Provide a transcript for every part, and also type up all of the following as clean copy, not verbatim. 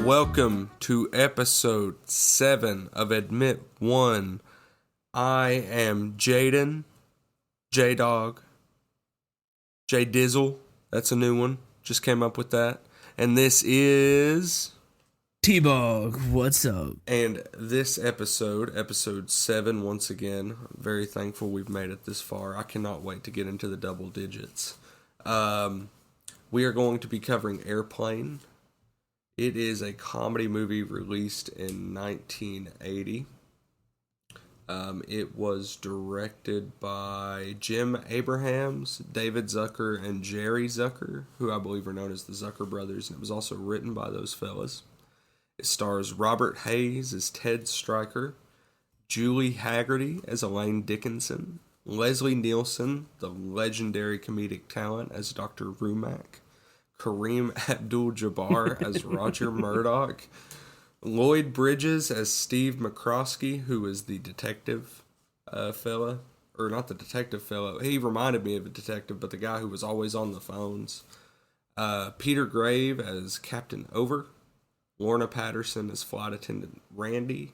welcome to episode 7 of Admit 1. I am Jadon, J-Dog, J-Dizzle, that's a new one, just came up with that. And this is... T-Bog, what's up? And this episode 7, once again, I'm very thankful we've made it this far. I cannot wait to get into the double digits. We are going to be covering Airplane. It is a comedy movie released in 1980. It was directed by Jim Abrahams, David Zucker, and Jerry Zucker, who I believe are known as the Zucker brothers, and it was also written by those fellas. It stars Robert Hayes as Ted Stryker, Julie Haggerty as Elaine Dickinson, Leslie Nielsen, the legendary comedic talent, as Dr. Rumack, Kareem Abdul-Jabbar as Roger Murdoch, Lloyd Bridges as Steve McCroskey, who is the detective fella, or not the detective fellow. He reminded me of a detective, but the guy who was always on the phones. Peter Grave as Captain Over, Lorna Patterson as Flight Attendant Randy,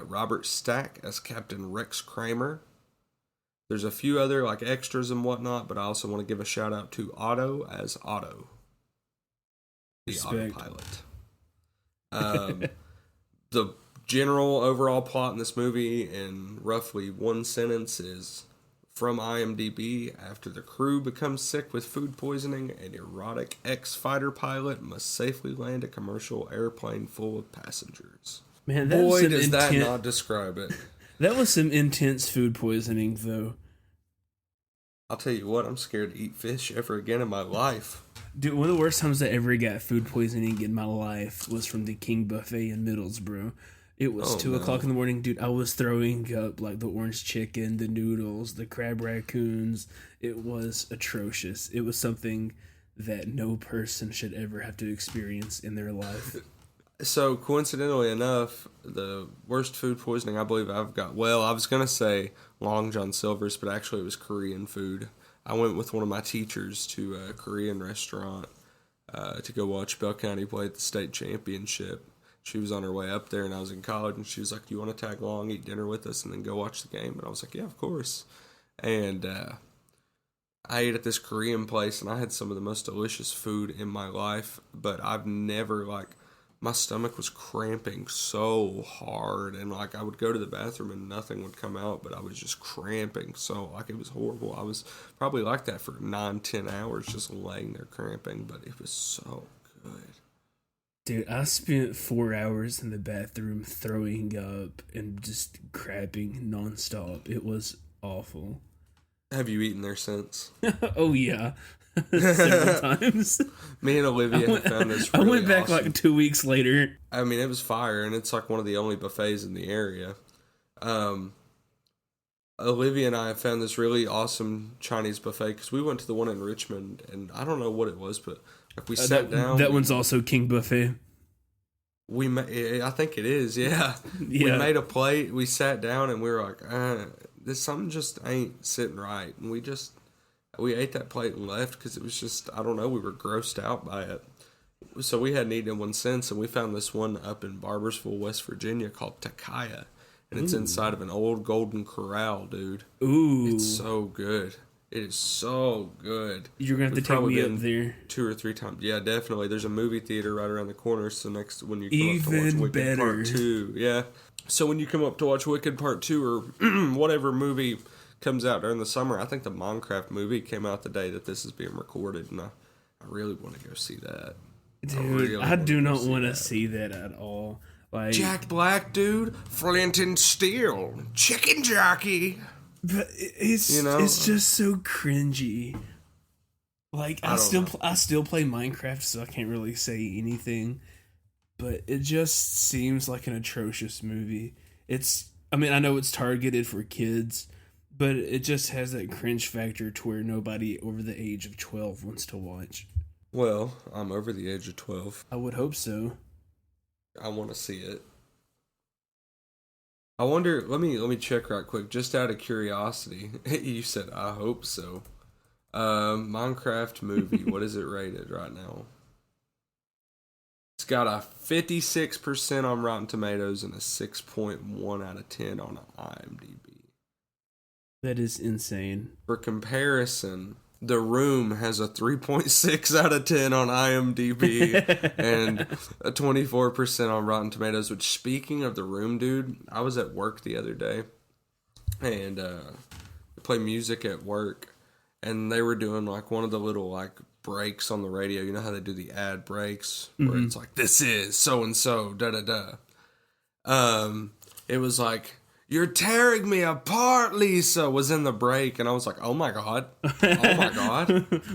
Robert Stack as Captain Rex Kramer. There's a few other extras and whatnot, but I also want to give a shout out to Otto as Otto, the Respect. autopilot. The general overall plot in this movie, in roughly one sentence, is from IMDb: after the crew becomes sick with food poisoning, an erotic ex-fighter pilot must safely land a commercial airplane full of passengers. Man, Boy, does that not describe it. That was some intense food poisoning, though. I'll tell you what, I'm scared to eat fish ever again in my life. Dude, one of the worst times I ever got food poisoning in my life was from the King Buffet in Middlesboro. It was 2 o'clock in the morning, dude. I was throwing up the orange chicken, the noodles, the crab raccoons. It was atrocious. It was something that no person should ever have to experience in their life. So, coincidentally enough, the worst food poisoning I believe I've got, well, I was going to say Long John Silver's, but actually it was Korean food. I went with one of my teachers to a Korean restaurant to go watch Bell County play at the state championship. She was on her way up there, and I was in college, and she was like, "Do you want to tag along, eat dinner with us, and then go watch the game?" And I was like, "Yeah, of course." And I ate at this Korean place, and I had some of the most delicious food in my life, but I've never, my stomach was cramping so hard, and I would go to the bathroom and nothing would come out, but I was just cramping so it was horrible. I was probably like that for 9-10 hours, just laying there cramping, but it was so good. Dude, I spent 4 hours in the bathroom throwing up and just crapping nonstop. It was awful. Have you eaten there since? Oh yeah. Several times. Me and Olivia have found this really I went back awesome. 2 weeks later. I mean, it was fire, and it's one of the only buffets in the area. Olivia and I have found this really awesome Chinese buffet, because we went to the one in Richmond, and I don't know what it was, but we sat down. That one's also King Buffet. I think it is, yeah. We made a plate, we sat down, and we were like, this something just ain't sitting right, and we ate that plate and left because it was just, I don't know, we were grossed out by it. So we hadn't eaten one since, and we found this one up in Barbersville, West Virginia called Takaya. And it's inside of an old Golden Corral, dude. Ooh. It's so good. It is so good. You're going to have to take me up there 2 or 3 times. Yeah, definitely. There's a movie theater right around the corner, so when you come Even up to watch Wicked better. Part 2. Yeah. So when you come up to watch Wicked Part 2 or whatever movie comes out during the summer, I think the Minecraft movie came out the day that this is being recorded, and I really want to go see that. Dude, I do not want to see that at all. Jack Black, dude, Flint and Steel, Chicken Jockey. But it's just so cringy. I still play Minecraft, so I can't really say anything. But it just seems like an atrocious movie. I know it's targeted for kids, but it just has that cringe factor to where nobody over the age of 12 wants to watch. Well, I'm over the age of 12. I would hope so. I want to see it. I wonder, let me check right quick, just out of curiosity. You said, I hope so. Minecraft movie, what is it rated right now? It's got a 56% on Rotten Tomatoes and a 6.1 out of 10 on IMDb. That is insane. For comparison, The Room has a 3.6 out of 10 on IMDb and a 24% on Rotten Tomatoes, which, speaking of The Room, dude, I was at work the other day and play music at work, and they were doing like one of the little like breaks on the radio. You know how they do the ad breaks where it's like, this is so and so, da da da. It was like, you're tearing me apart, Lisa, was in the break, and I was like, oh my god,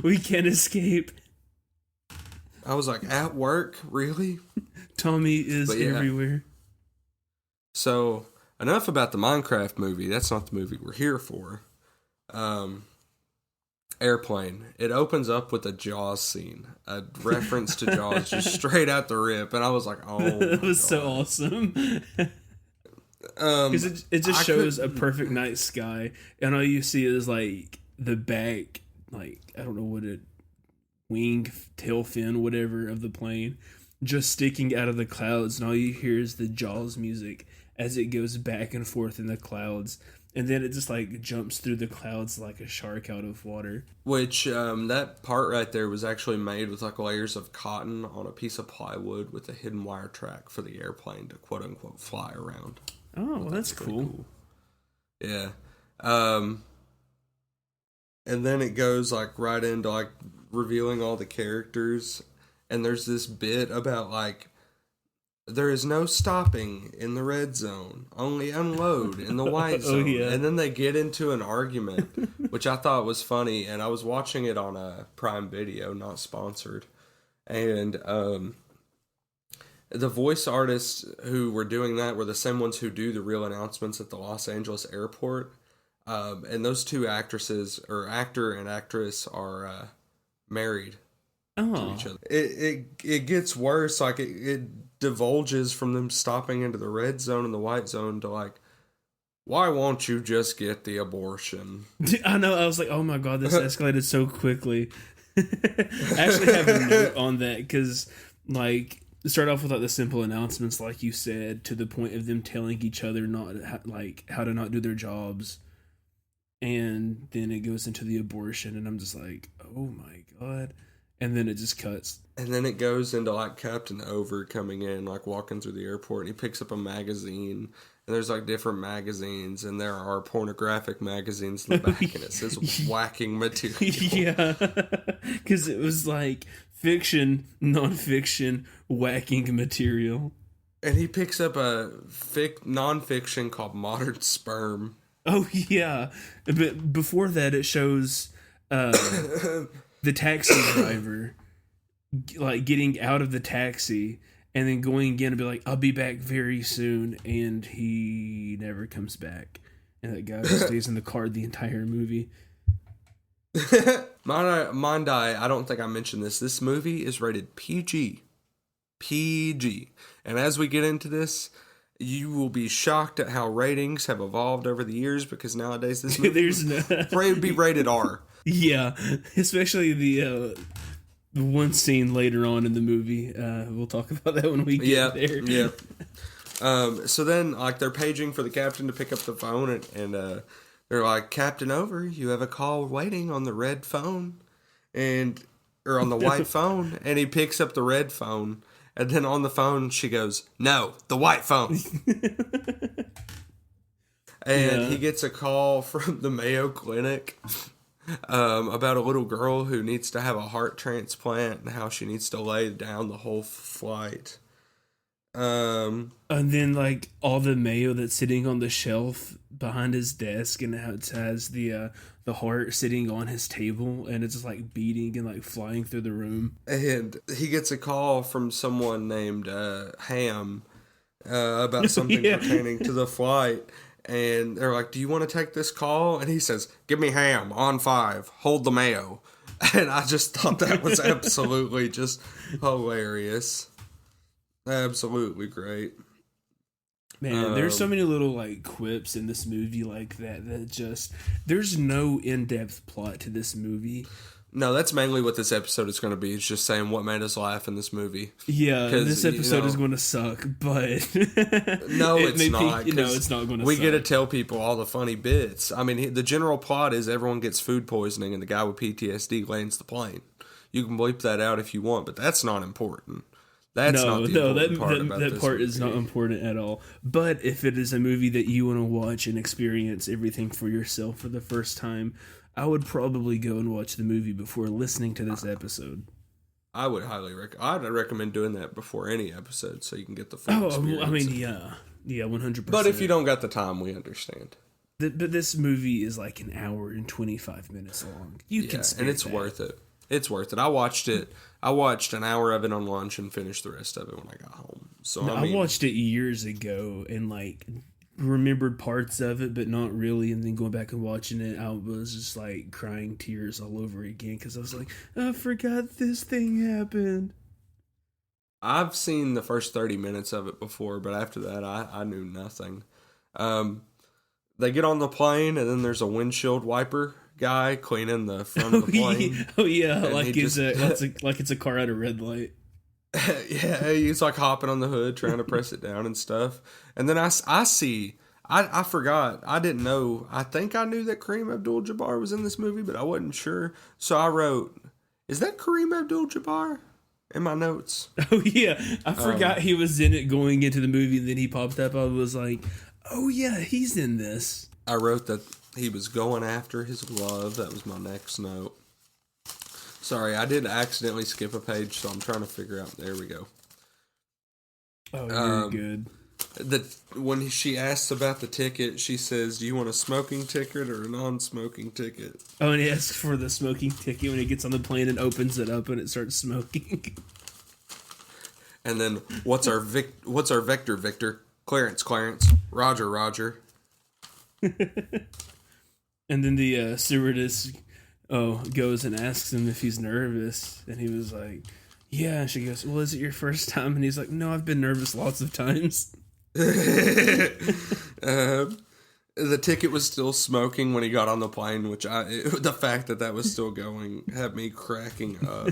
We can't escape. I was like, at work, really? Tommy is everywhere. So enough about the Minecraft movie. That's not the movie we're here for. Airplane. It opens up with a Jaws scene, a reference to Jaws, just straight out the rip, and I was like, "Oh, that was so awesome!" Because it just shows a perfect night sky, and all you see is like the back, like I don't know what it, wing, tail fin, whatever of the plane, just sticking out of the clouds, and all you hear is the Jaws music as it goes back and forth in the clouds. And then it just like jumps through the clouds like a shark out of water. Which that part right there was actually made with like layers of cotton on a piece of plywood with a hidden wire track for the airplane to quote unquote fly around. Oh, well, that's cool. Yeah. And then it goes like right into like revealing all the characters, and there's this bit about like, there is no stopping in the red zone, only unload in the white zone. Yeah. And then they get into an argument, which I thought was funny, and I was watching it on a Prime Video, not sponsored. And the voice artists who were doing that were the same ones who do the real announcements at the Los Angeles airport. And those two actresses, or actor and actress, are married to each other. It gets worse. Like it divulges from them stopping into the red zone and the white zone to like, why won't you just get the abortion? I know. I was like, oh my god, this escalated so quickly. I actually have a note on that because like start off with like the simple announcements, like you said, to the point of them telling each other how to not do their jobs, and then it goes into the abortion, and I'm just like, oh my god. And then it just cuts. And then it goes into like Captain Over coming in, like walking through the airport, and he picks up a magazine, and there's like different magazines, and there are pornographic magazines in the back, and it says whacking material. Yeah, because it was like fiction, non-fiction, whacking material. And he picks up a non-fiction called Modern Sperm. Oh yeah, but before that, it shows the taxi driver like getting out of the taxi and then going again and be like, I'll be back very soon, and he never comes back, and that guy stays in the car the entire movie. Mondai, I don't think I mentioned this movie is rated PG, and as we get into this, you will be shocked at how ratings have evolved over the years, because nowadays this movie would be rated R. Yeah, especially the one scene later on in the movie. We'll talk about that when we get there. Yeah. So then, like, they're paging for the captain to pick up the phone, and they're like, Captain Over, you have a call waiting on the red phone, or on the white phone, and he picks up the red phone, and then on the phone she goes, no, the white phone. And he gets a call from the Mayo Clinic about a little girl who needs to have a heart transplant and how she needs to lay down the whole flight. And then like all the mayo that's sitting on the shelf behind his desk, and how it has the heart sitting on his table, and it's just like beating and like flying through the room. And he gets a call from someone named Ham about something pertaining to the flight. And they're like, do you want to take this call? And he says, give me Ham, on 5, hold the mayo. And I just thought that was absolutely just hilarious. Absolutely great. Man, there's so many little like quips in this movie like that just, there's no in-depth plot to this movie. No, that's mainly what this episode is going to be. It's just saying what made us laugh in this movie. Yeah, this episode is going to suck, but no, it's not. No, it's not going to. We get to tell people all the funny bits. I mean, the general plot is everyone gets food poisoning, and the guy with PTSD lands the plane. You can bleep that out if you want, but that's not important. That's not the important part about this movie. Is not important at all. But if it is a movie that you want to watch and experience everything for yourself for the first time, I would probably go and watch the movie before listening to this episode. I would highly I'd recommend doing that before any episode so you can get the full experience. I mean, yeah, 100%. But if you don't got the time, we understand. But this movie is like an hour and 25 minutes long. You can spare and it's worth it. It's worth it. I watched an hour of it on lunch and finished the rest of it when I got home. So I watched it years ago and like remembered parts of it, but not really. And then going back and watching it, I was just like crying tears all over again because I was like, I forgot this thing happened. I've seen the first 30 minutes of it before, but after that, I knew nothing. They get on the plane, and then there's a windshield wiper guy cleaning the front of the plane. Oh yeah, like it's a car at a red light. Yeah, he's like hopping on the hood, trying to press it down and stuff. And then I forgot. I didn't know. I think I knew that Kareem Abdul-Jabbar was in this movie, but I wasn't sure. So I wrote, "Is that Kareem Abdul-Jabbar?" in my notes. Oh yeah, I forgot he was in it going into the movie, and then he popped up. I was like, "Oh yeah, he's in this." I wrote that he was going after his glove. That was my next note. Sorry, I did accidentally skip a page, so I'm trying to figure out. There we go. Oh, you're good. When she asks about the ticket, she says, "Do you want a smoking ticket or a non-smoking ticket?" Oh, and he asks for the smoking ticket when he gets on the plane and opens it up and it starts smoking. And then, what's our vector, Victor? Clarence, Roger. And then the stewardess goes and asks him if he's nervous, and he was like, "Yeah." And she goes, "Well, is it your first time?" And he's like, "No, I've been nervous lots of times." The ticket was still smoking when he got on the plane, which the fact that was still going had me cracking up.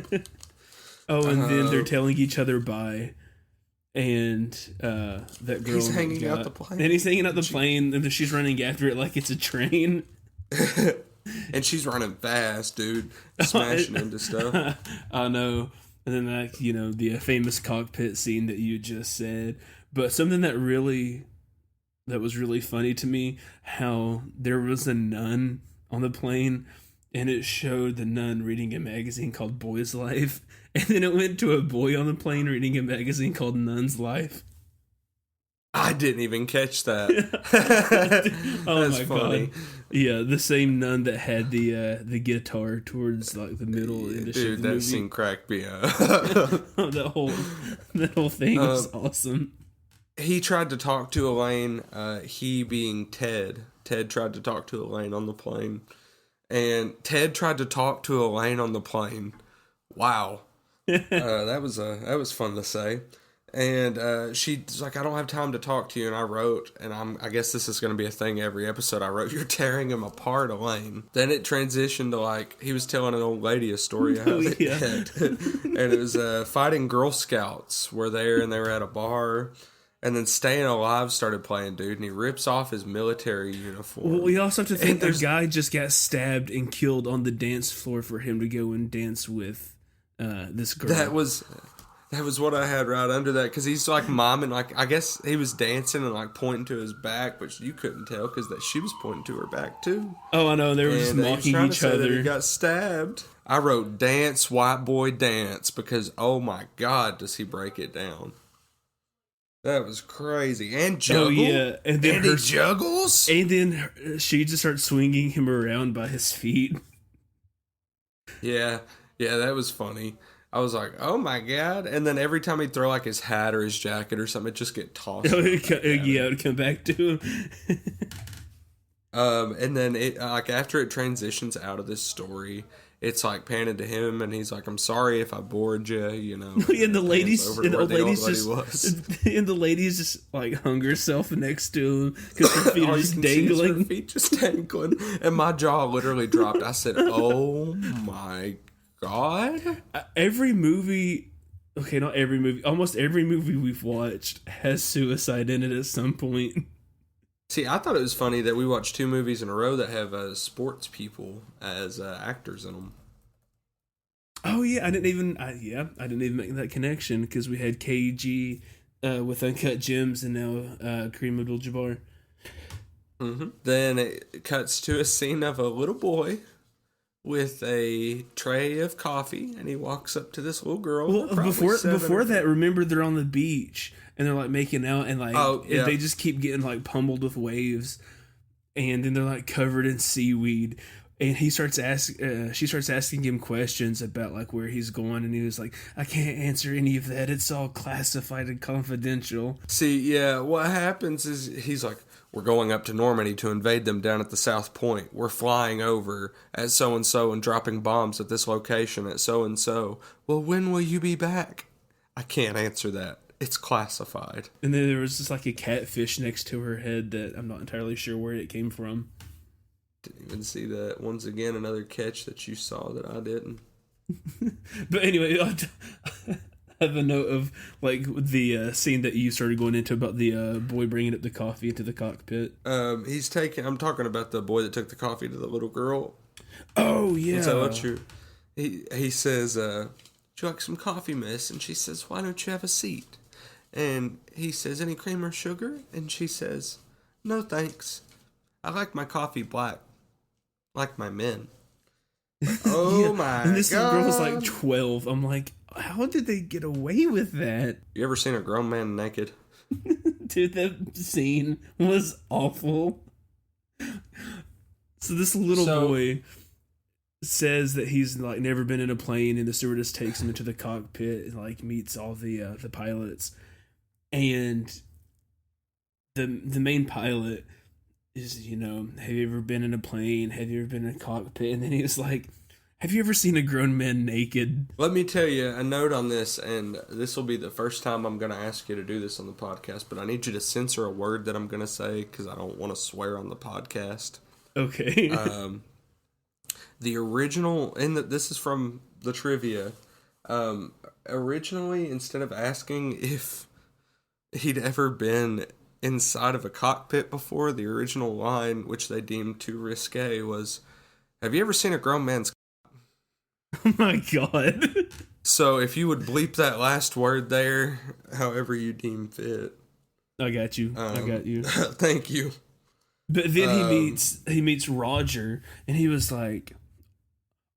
And then they're telling each other bye. And that girl, he's hanging out the plane. And he's hanging out the plane, and she's running after it like it's a train. And she's running fast, dude, smashing into stuff. I know. And then, like, the famous cockpit scene that you just said. But something that was really funny to me, how there was a nun on the plane, and it showed the nun reading a magazine called Boy's Life. And then it went to a boy on the plane reading a magazine called Nun's Life. I didn't even catch that. Oh, that's my funny. God. Yeah, the same nun that had the guitar towards like the middle of the dude, that scene cracked me up. that whole thing was awesome. He tried to talk to Elaine, he being Ted. Ted tried to talk to Elaine on the plane. And Ted tried to talk to Elaine on the plane. Wow. That was fun to say. And she's like, "I don't have time to talk to you." And I wrote, and I guess this is going to be a thing every episode, I wrote, "You're tearing him apart, Elaine." Then it transitioned to like, he was telling an old lady a story of how they had. And it was fighting Girl Scouts were there, and they were at a bar. And then Staying Alive started playing, dude, and he rips off his military uniform. Well, we also have to think the guy just got stabbed and killed on the dance floor for him to go and dance with this girl. That was what I had right under that, because he's like miming, like, I guess he was dancing and like pointing to his back, but you couldn't tell because that she was pointing to her back too. Oh, I know, they were just mocking each other. He got stabbed. I wrote, "Dance, white boy, dance," because oh my God, does he break it down? That was crazy. And juggle. Oh, yeah. And then he juggles. And then she just starts swinging him around by his feet. Yeah, that was funny. I was like, oh my God. And then every time he'd throw like his hat or his jacket or something, it'd just get tossed. It would come back to him. And then it like after it transitions out of this story, it's like panning to him, and he's like, "I'm sorry if I bored you," And the ladies just like hung herself next to him because her feet are just dangling. Her feet just dangling, and my jaw literally dropped. I said, "Oh my God? Every movie, okay, not every movie, almost every movie we've watched has suicide in it at some point. See, I thought it was funny that we watched 2 movies in a row that have sports people as actors in them. Oh yeah, I didn't even make that connection because we had KG with Uncut Gems and now Kareem Abdul-Jabbar. Mm-hmm. Then it cuts to a scene of a little boy with a tray of coffee, and he walks up to this little girl. Well, before that, remember they're on the beach and they're like making out, and like they just keep getting like pummeled with waves, and then they're like covered in seaweed. And she starts asking him questions about like where he's going, and he was like, "I can't answer any of that. It's all classified and confidential." See, yeah, what happens is he's like, "We're going up to Normandy to invade them down at the South Point. We're flying over at so-and-so and dropping bombs at this location at so-and-so. Well, when will you be back?" I can't answer that. It's classified. And then there was just like a catfish next to her head that I'm not entirely sure where it came from. Didn't even see that. Once again, another catch that you saw that I didn't. But anyway, I have a note of like the scene that you started going into about the boy bringing up the coffee into the cockpit. I'm talking about the boy that took the coffee to the little girl. Oh yeah. So he says, "Would you like some coffee, miss?" And she says, "Why don't you have a seat?" And he says, "Any cream or sugar?" And she says, "No, thanks. I like my coffee black. Like my men." Oh yeah. My and this God. Girl was like 12. I'm like, how did they get away with that? You ever seen a grown man naked? Dude, that scene was awful. So this little boy says that he's like never been in a plane, and the stewardess takes him into the cockpit and like meets all the pilots, and the main pilot is, you know, have you ever been in a plane? Have you ever been in a cockpit? And then he was like, have you ever seen a grown man naked? Let me tell you a note on this, and this will be the first time I'm going to ask you to do this on the podcast, but I need you to censor a word that I'm going to say because I don't want to swear on the podcast. Okay. The original, this is from the trivia, originally, instead of asking if he'd ever been inside of a cockpit before, the original line, which they deemed too risque, was, have you ever seen a grown man's Oh my God. So if you would bleep that last word there, however you deem fit. I got you. Thank you. But then he meets Roger, and he was like,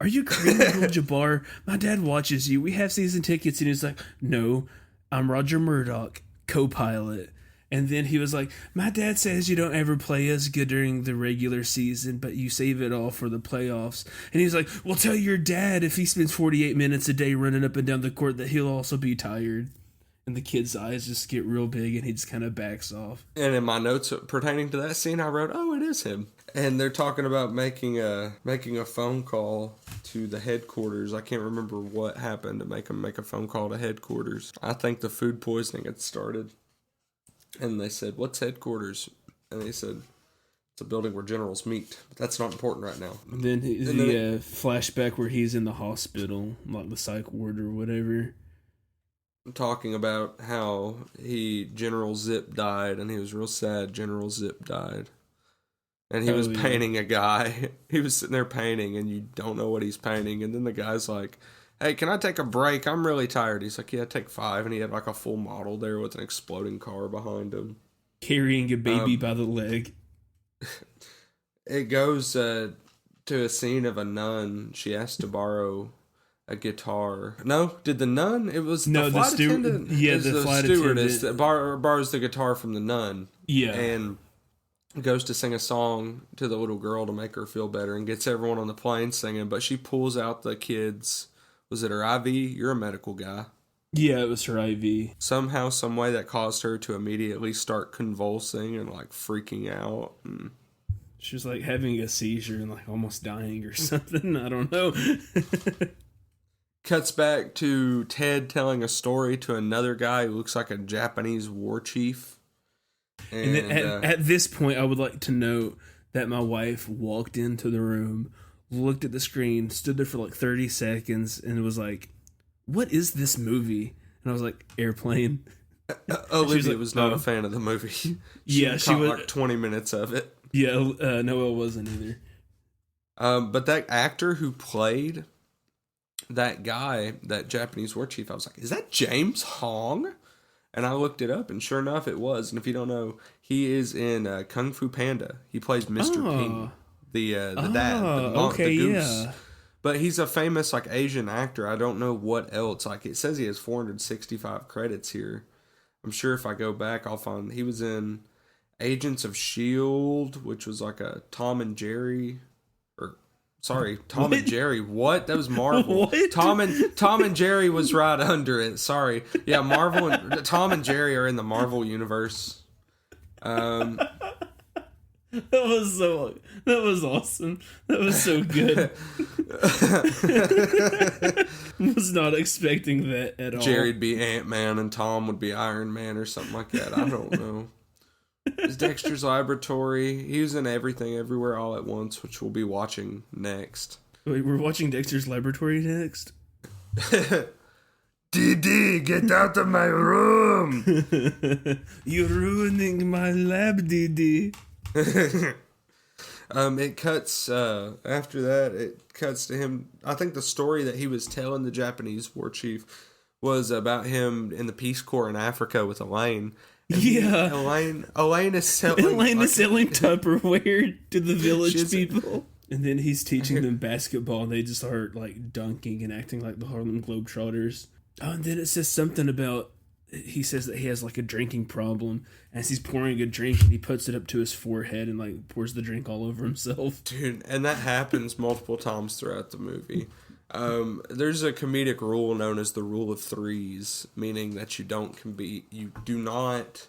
are you Kareem Abdul-Jabbar? My dad watches you. We have season tickets. And he's like, no, I'm Roger Murdoch, co-pilot. And then he was like, my dad says you don't ever play as good during the regular season, but you save it all for the playoffs. And he's like, well, tell your dad if he spends 48 minutes a day running up and down the court that he'll also be tired. And the kid's eyes just get real big, and he just kind of backs off. And in my notes pertaining to that scene, I wrote, oh, it is him. And they're talking about making a phone call to the headquarters. I can't remember what happened to make him make a phone call to headquarters. I think the food poisoning had started. And they said, what's headquarters? And they said, it's a building where generals meet. But that's not important right now. And then the flashback where he's in the hospital, like the psych ward or whatever. Talking about how General Zip died, and he was real sad General Zip died. And he was painting a guy. He was sitting there painting, and you don't know what he's painting. And then the guy's like, hey, can I take a break? I'm really tired. He's like, yeah, take 5. And he had like a full model there with an exploding car behind him. Carrying a baby by the leg. It goes to a scene of a nun. She asked to borrow a guitar. No, did the nun? It was the flight attendant. Yeah, the flight stewardess attendant that borrows the guitar from the nun. Yeah. And goes to sing a song to the little girl to make her feel better and gets everyone on the plane singing, but she pulls out the kids. Was it her IV? You're a medical guy. Yeah, it was her IV. Somehow, some way that caused her to immediately start convulsing and like freaking out. She was like having a seizure and like almost dying or something. I don't know. Cuts back to Ted telling a story to another guy who looks like a Japanese war chief. And then at this point, I would like to note that my wife walked into the room looked at the screen, stood there for like 30 seconds, and was like, "What is this movie?" And I was like, "Airplane." Olivia was not a fan of the movie. She was like 20 minutes of it. Yeah, Noah wasn't either. But that actor who played that guy, that Japanese war chief, I was like, is that James Hong? And I looked it up, and sure enough, it was. And if you don't know, he is in Kung Fu Panda. He plays Mr. Ping, the dad, the goose. Yeah. But he's a famous like Asian actor. I don't know what else. Like it says he has 465 credits here. I'm sure if I go back, I'll find he was in Agents of S.H.I.E.L.D., which was like a Tom and Jerry. Tom and Jerry. What? That was Marvel. What? Tom and Jerry was right under it. Sorry. Yeah, Marvel and Tom and Jerry are in the Marvel universe. That was awesome. That was so good. Was not expecting that at all. Jerry'd be Ant-Man and Tom would be Iron Man or something like that. I don't know. It's Dexter's Laboratory. He was in Everything Everywhere All at Once, which we'll be watching next. Wait, we're watching Dexter's Laboratory next? DD, get out of my room! You're ruining my lab, DD. It cuts, after that, it cuts to him. I think the story that he was telling the Japanese war chief was about him in the Peace Corps in Africa with Elaine. Yeah. Elaine is selling Tupperware to the village people. And then he's teaching them basketball, and they just start like dunking and acting like the Harlem Globetrotters. Oh, and then it says something about, he says that he has like a drinking problem. As he's pouring a drink, and he puts it up to his forehead and like pours the drink all over himself. Dude, and that happens multiple times throughout the movie. There's a comedic rule known as the rule of threes, meaning that you do not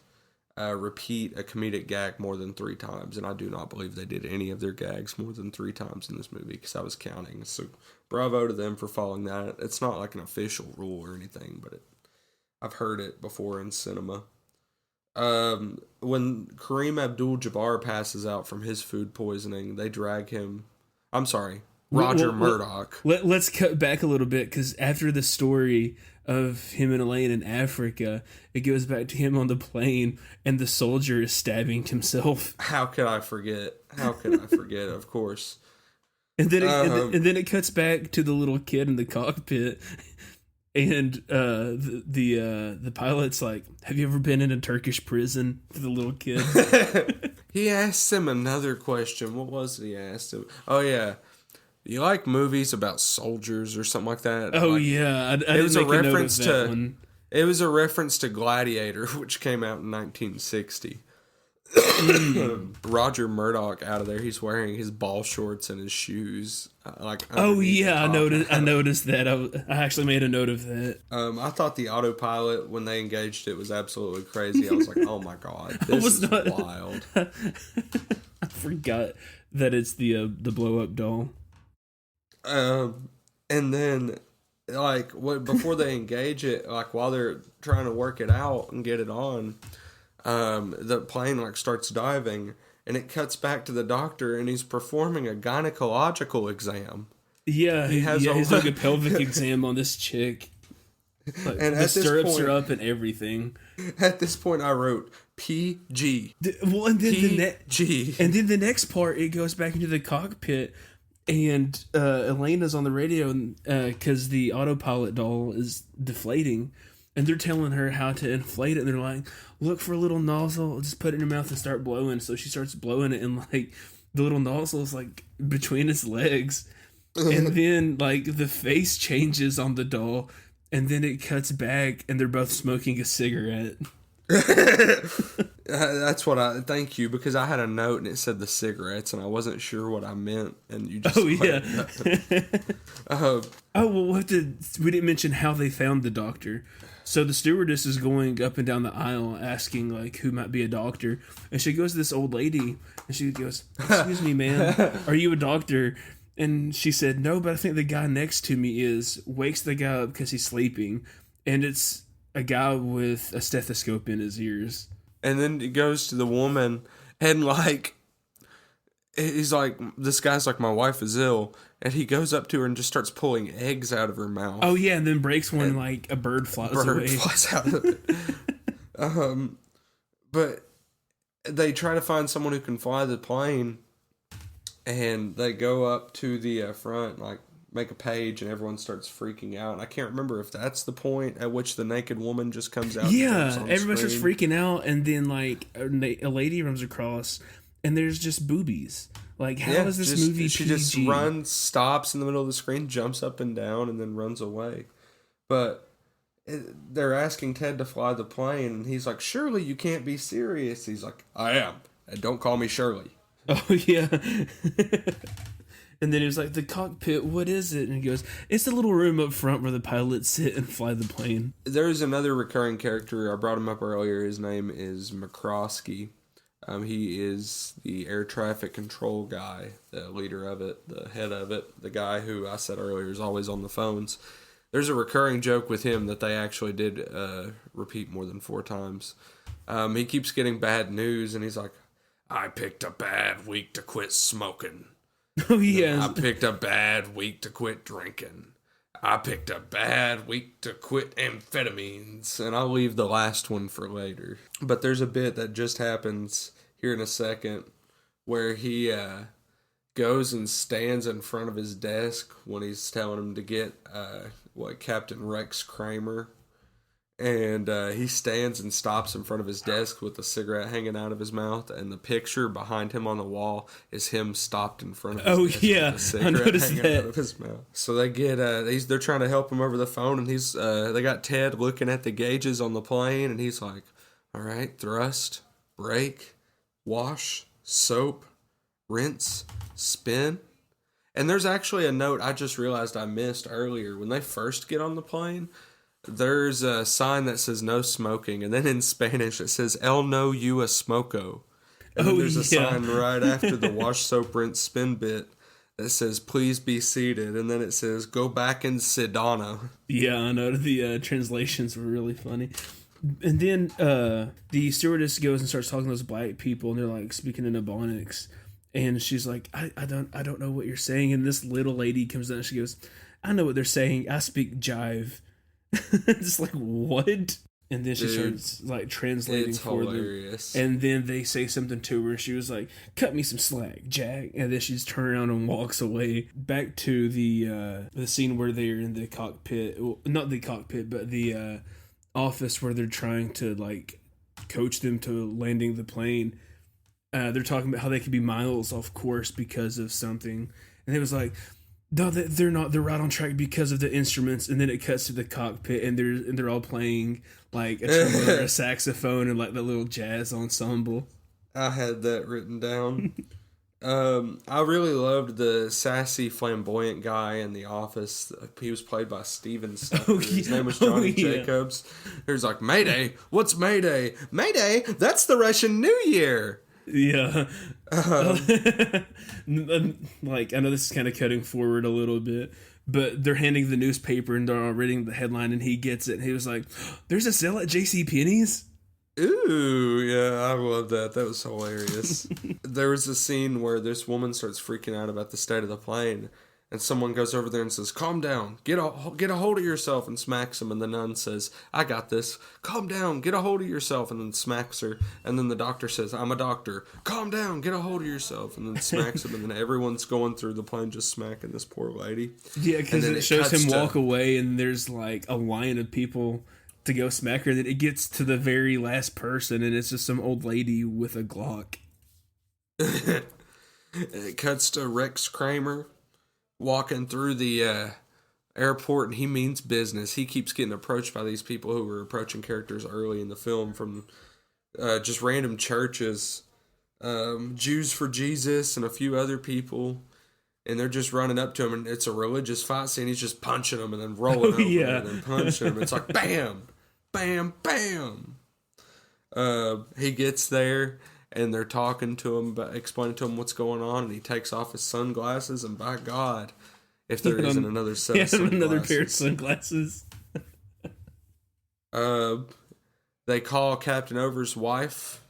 repeat a comedic gag more than 3 times, and I do not believe they did any of their gags more than 3 times in this movie, because I was counting. So bravo to them for following that. It's not like an official rule or anything, but I've heard it before in cinema. When Kareem Abdul-Jabbar passes out from his food poisoning, they drag him. I'm sorry. Roger Murdoch. Let's cut back a little bit, because after the story of him and Elaine in Africa, it goes back to him on the plane, and the soldier is stabbing himself. How could I forget? Of course. And then it cuts back to the little kid in the cockpit, and the pilot's like, "Have you ever been in a Turkish prison?" To the little kid. He asked him another question. What was it he asked him? Oh yeah. You like movies about soldiers or something like that? Oh, like, yeah. It was a reference to one. It was a reference to Gladiator, which came out in 1960. Roger Murdoch out of there. He's wearing his ball shorts and his shoes. Oh yeah, I noticed that. I actually made a note of that. I thought the autopilot when they engaged it was absolutely crazy. I was like, oh my god, this is wild. I forgot that it's the blow up doll. And then, before they engage it, while they're trying to work it out and get it on, the plane, starts diving, and it cuts back to the doctor, and he's performing a gynecological exam. Yeah, he's like a pelvic exam on this chick. And the stirrups are up and everything. At this point, I wrote PG. And then PG. And then the next part, it goes back into the cockpit. And Elena's on the radio because the autopilot doll is deflating. And they're telling her how to inflate it. And they're like, look for a little nozzle. Just put it in your mouth and start blowing. So she starts blowing it. And the little nozzle's between its legs. And then the face changes on the doll. And then it cuts back. And they're both smoking a cigarette. That's what thank you, because I had a note and it said the cigarettes and I wasn't sure what I meant, and you just we didn't mention how they found the doctor. So the stewardess is going up and down the aisle asking who might be a doctor, and she goes to this old lady and she goes, "Excuse me, ma'am, are you a doctor?" And she said, "No, but I think the guy next to me is." Wakes the guy up because he's sleeping, and it's a guy with a stethoscope in his ears. And then it goes to the woman, and he's like, this guy's like, my wife is ill, and he goes up to her and just starts pulling eggs out of her mouth. Oh yeah, and then breaks one, and like a bird flies away. Flies out of it. But they try to find someone who can fly the plane, and they go up to the front, like, make a page, and everyone starts freaking out. And I can't remember if that's the point at which the naked woman just comes out. Yeah, everyone starts freaking out, and then like a lady runs across, and there's just boobies. Like, how is this movie She PG? just runs, stops in the middle of the screen, jumps up and down, and then runs away. But they're asking Ted to fly the plane, and he's like, "Surely you can't be serious." He's like, "I am, and don't call me Shirley." Oh yeah. And then he was like, "The cockpit, what is it?" And he goes, "It's the little room up front where the pilots sit and fly the plane." There's another recurring character. I brought him up earlier. His name is McCroskey. He is the air traffic control guy, the leader of it, the head of it, the guy who I said earlier is always on the phones. There's a recurring joke with him that they actually did repeat more than 4 times. He keeps getting bad news, and he's like, "I picked a bad week to quit smoking." Oh, yeah. "I picked a bad week to quit drinking. I picked a bad week to quit amphetamines." And I'll leave the last one for later. But there's a bit that just happens here in a second where he goes and stands in front of his desk when he's telling him to get Captain Rex Kramer. And he stands and stops in front of his desk with a cigarette hanging out of his mouth, and the picture behind him on the wall is him stopped in front of his desk with a cigarette hanging out of his mouth. So they get they're trying to help him over the phone, and they got Ted looking at the gauges on the plane, and he's like, "All right, thrust, brake, wash, soap, rinse, spin." And there's actually a note I just realized I missed earlier. When they first get on the plane, there's a sign that says no smoking, and then in Spanish it says "El no you a smoko." And then there's a sign right after the wash, soap, rinse, spin bit that says "please be seated," and then it says "go back in Sedona." Yeah, I know, the translations were really funny. And then the stewardess goes and starts talking to those black people, and they're like speaking in Ebonics, and she's like, I don't know what you're saying. And this little lady comes down and she goes, "I know what they're saying. I speak jive." It's like, what? And then she starts like translating for hilarious. Them. And then they say something to her, and she was like, "Cut me some slack, Jack." And then she's turned around and walks away. Back to the scene where they're in the cockpit. Well, not the cockpit, but the office where they're trying to like coach them to landing the plane. They're talking about how they could be miles off course because of something. And it was like, no, they're not. They're right on track because of the instruments. And then it cuts to the cockpit, and they're all playing like a trumpet or a saxophone and like the little jazz ensemble. I had that written down. I really loved the sassy, flamboyant guy in the office. He was played by Steven Stucker. Oh, yeah. His name was Johnny Jacobs. He was like, "Mayday! What's Mayday? Mayday! That's the Russian New Year!" Yeah. Like, I know this is kind of cutting forward a little bit, but they're handing the newspaper and they're reading the headline, and he gets it, and he was like, "There's a sale at JCPenney's?" Ooh, yeah, I love that. That was hilarious. There was a scene where this woman starts freaking out about the state of the plane, and someone goes over there and says, "Calm down, get a hold of yourself," and smacks him. And the nun says, "I got this. Calm down, get a hold of yourself," and then smacks her. And then the doctor says, "I'm a doctor. Calm down, get a hold of yourself," and then smacks him. And then everyone's going through the plane just smacking this poor lady. Yeah, because it shows him walk away, and there's like a line of people to go smack her. And then it gets to the very last person, and it's just some old lady with a Glock. It cuts to Rex Kramer walking through the airport, and he means business. He keeps getting approached by these people who were approaching characters early in the film from just random churches, Jews for Jesus and a few other people, and they're just running up to him, and it's a religious fight scene. He's just punching them and then rolling over and then punching them. It's like bam, bam, bam. He gets there, and they're talking to him, explaining to him what's going on, and he takes off his sunglasses, and by God, if there isn't another set of sunglasses. Another pair of sunglasses. They call Captain Over's wife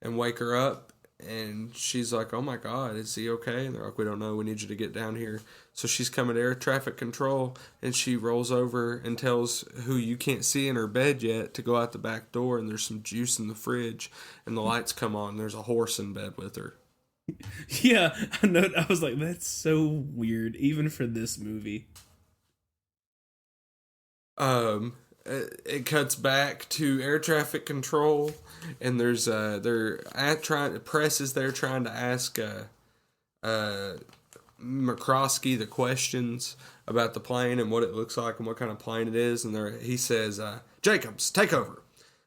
and wake her up, and she's like, "Oh my God, is he okay?" And they're like, "We don't know. We need you to get down here." So she's coming to air traffic control, and she rolls over and tells who you can't see in her bed yet to go out the back door. And there's some juice in the fridge, and the lights come on. And there's a horse in bed with her. Yeah, I know. I was like, that's so weird, even for this movie. It cuts back to air traffic control, and there's press is there trying to ask McCroskey the questions about the plane and what it looks like and what kind of plane it is, and he says, "Jacobs, take over."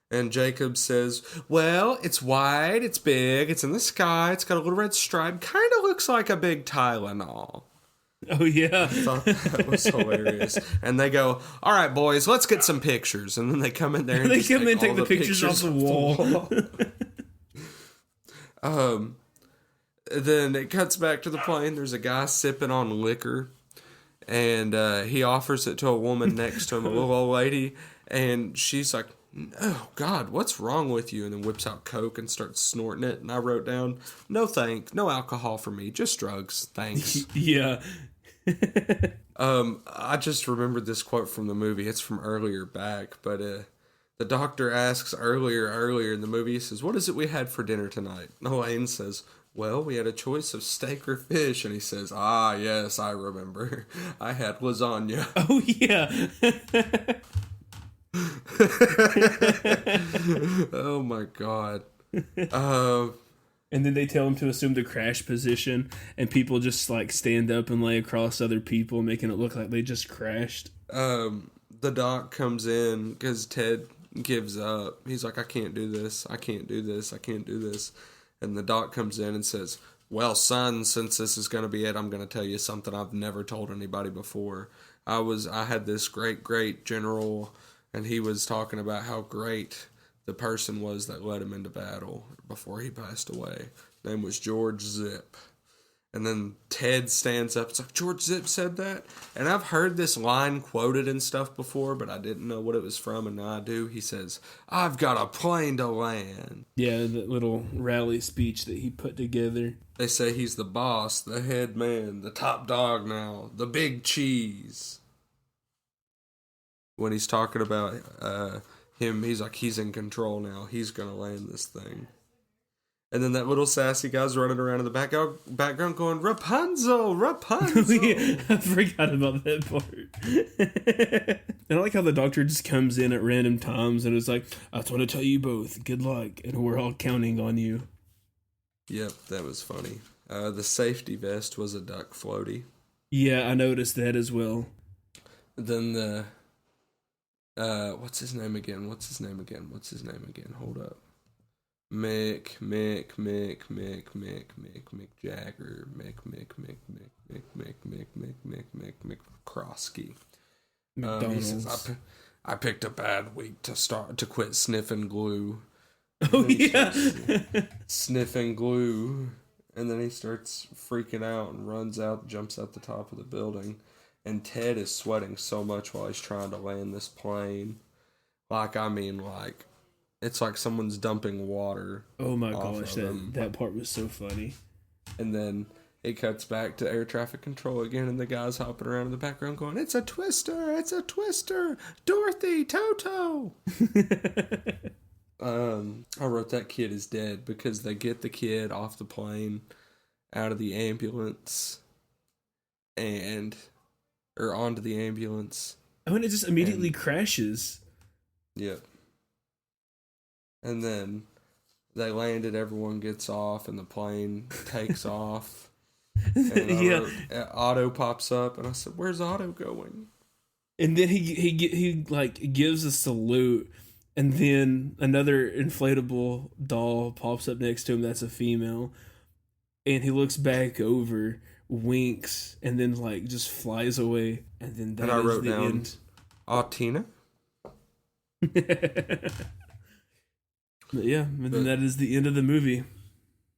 And Jacob says, "Well, it's wide, it's big, it's in the sky, it's got a little red stripe, kind of looks like a big Tylenol." Oh, yeah. I thought that was hilarious. And they go, "All right, boys, let's get some pictures." And then they come in there and take the pictures off the wall. Then it cuts back to the plane. There's a guy sipping on liquor, and he offers it to a woman next to him, a little old lady, and she's like, "Oh, God, what's wrong with you?" And then whips out Coke and starts snorting it. And I wrote down, "No alcohol for me, just drugs, thanks." Yeah. I just remembered this quote from the movie. It's from earlier back, but the doctor asks earlier in the movie, he says, "What is it we had for dinner tonight?" And Elaine says, "Well, we had a choice of steak or fish." And he says, "Ah, yes, I remember. I had lasagna." Oh, yeah. Oh, my God. And then they tell him to assume the crash position, and people just like stand up and lay across other people, making it look like they just crashed. The doc comes in because Ted gives up. He's like, "I can't do this. I can't do this. I can't do this." And the doc comes in and says, "Well, son, since this is going to be it, I'm going to tell you something I've never told anybody before. I had this great general, and he was talking about how great the person was that led him into battle before he passed away. His name was George Zip." And then Ted stands up. It's like, "George Zip said that?" And I've heard this line quoted and stuff before, but I didn't know what it was from, and now I do. He says, "I've got a plane to land." Yeah, that little rally speech that he put together. They say he's the boss, the head man, the top dog now, the big cheese. When he's talking about him, he's like, he's in control now. He's going to land this thing. And then that little sassy guy's running around in the background going, "Rapunzel, Rapunzel." Yeah, I forgot about that part. And I like how the doctor just comes in at random times and is like, "I just want to tell you both, good luck, and we're all counting on you." Yep, that was funny. The safety vest was a duck floaty. Yeah, I noticed that as well. Then the... what's his name again? Hold up. Mick Jagger, Mick Krosky. He says, I picked a bad week to quit sniffing glue." Oh, yeah. Sniffing glue. And then he starts freaking out and runs out, jumps out the top of the building. And Ted is sweating so much while he's trying to land this plane. It's like someone's dumping water. Oh my gosh, that part was so funny. And then it cuts back to air traffic control again, and the guy's hopping around in the background going, "It's a twister, Dorothy, Toto." I wrote that kid is dead because they get the kid off the plane, out of the ambulance, or onto the ambulance. Oh, and it just immediately crashes. Yep. And then they landed, everyone gets off, and the plane takes off. And Otto pops up, and I said, "Where's Otto going?" And then he gives a salute, and then another inflatable doll pops up next to him that's a female, and he looks back over, winks, and then just flies away. And then that is the end. Tina? Yeah, and then that is the end of the movie.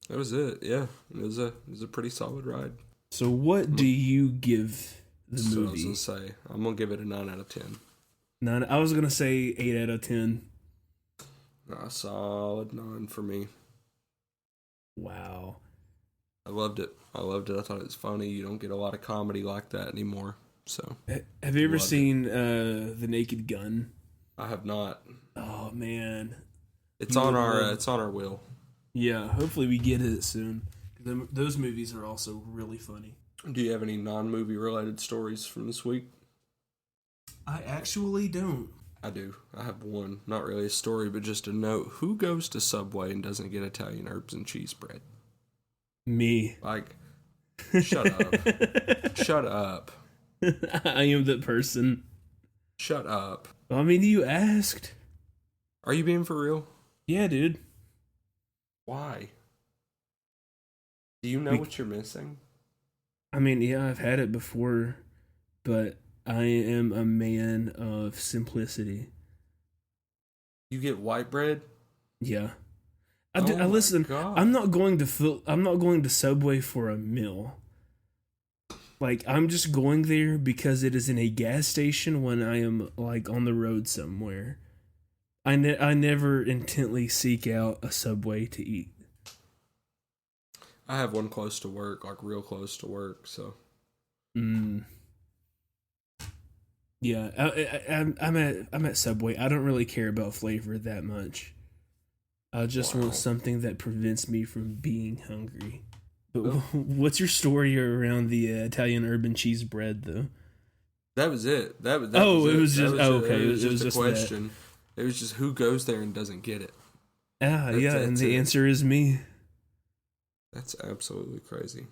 That was it. Yeah, it was a pretty solid ride. So, what do you give the movie? I was gonna say, I'm gonna give it a 9 out of 10. 9. I was gonna say 8 out of 10. A solid 9 for me. Wow. I loved it. I thought it was funny. You don't get a lot of comedy like that anymore. So, have you ever seen The Naked Gun? I have not. Oh man, it's on our wheel. Yeah, hopefully we get it soon. Those movies are also really funny. Do you have any non-movie related stories from this week? I actually don't. I do. I have one. Not really a story, but just a note. Who goes to Subway and doesn't get Italian herbs and cheese bread? Me. Like, shut up. Shut up. I am that person. Shut up. I mean, you asked. Are you being for real? Yeah, dude. Why? Do you know what you're missing? I mean, yeah, I've had it before, but I am a man of simplicity. You get white bread? Yeah. I listen. God. I'm not going to Subway for a meal. Like, I'm just going there because it is in a gas station when I am, like, on the road somewhere. I never intently seek out a Subway to eat. I have one close to work, like real close to work, so. Yeah, I'm at Subway. I don't really care about flavor that much. I just want something that prevents me from being hungry. But what's your story around the Italian urban cheese bread, though? That was it. It was just a question. It was just who goes there and doesn't get it. And the answer is me. That's absolutely crazy.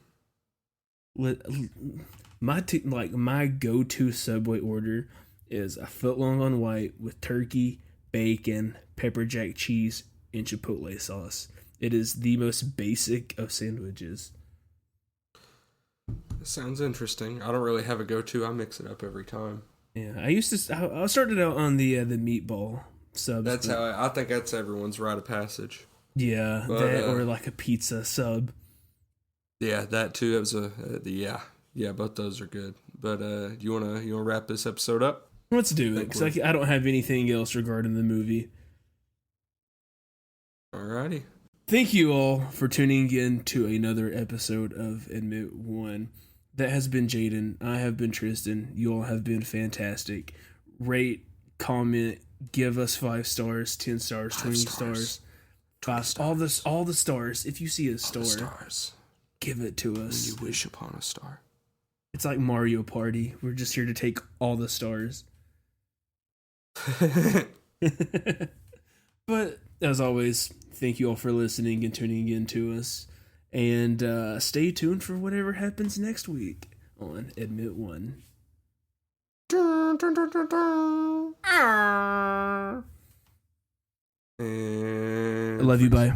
My go-to Subway order is a footlong on white with turkey, bacon, pepper jack cheese, and chipotle sauce. It is the most basic of sandwiches. That sounds interesting. I don't really have a go-to. I mix it up every time. Yeah, I started out on the meatball subs. That's how I think that's everyone's rite of passage. Yeah, that or like a pizza sub. Yeah, that too. That was yeah. Both those are good. But you wanna wrap this episode up? Let's do it, because I don't have anything else regarding the movie. Alrighty. Thank you all for tuning in to another episode of Admit One. That has been Jadon. I have been Tristan. You all have been fantastic. Rate, comment, give us 5 stars, 10 stars, 20 stars. 5 stars. All the stars. If you see a star, give it to us. When you wish upon a star. It's like Mario Party. We're just here to take all the stars. But as always, thank you all for listening and tuning in to us. And stay tuned for whatever happens next week on Admit One. I love you. Bye.